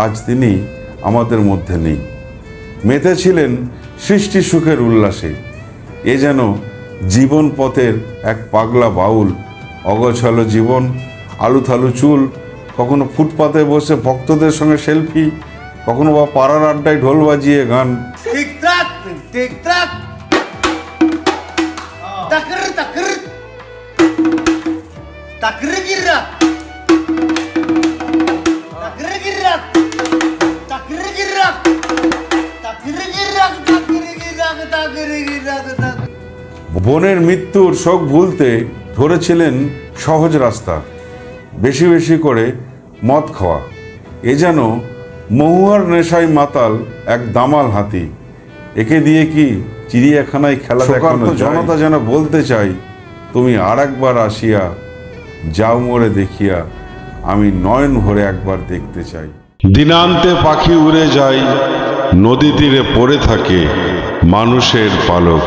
আজ তিনি আমাদের মধ্যে নেই। মেতেছিলেন সৃষ্টি সুখের উল্লাসে। এ যেন জীবন পথের এক পাগলা বাউল। অগোছালো জীবন, আলুথালু চুল, কখনো ফুটপাতে বসে ভক্তদের সঙ্গে সেলফি, কখনো বা পাড়ার আড্ডায় ঢোল বাজিয়ে গান। টিকটাক টিকটাক তাকর তাকর তাকর গিরা তাকর গিরা তাকর গিরা তাকর গিরা তাকর গিরা তাকর গিরা। বোনের মৃত্যুর শোক ভুলতে ধরেছিলেন সহজ রাস্তা, বেশি বেশি করে মদ খাওয়া। এ যেন মহুয়ার নেশায় মাতাল এক দামাল হাতি। একে দিয়ে কি চিড়িয়াখানায় খেলা দেখানো? জনতা যেন বলতে চাই, তুমি আর একবার আসিয়া যাও মোরে দেখিয়া, আমি নয়ন ভরে একবার দেখতে চাই। দিনান্তে পাখি উড়ে যায়, নদী তীরে পড়ে থাকে মানুষের পালক।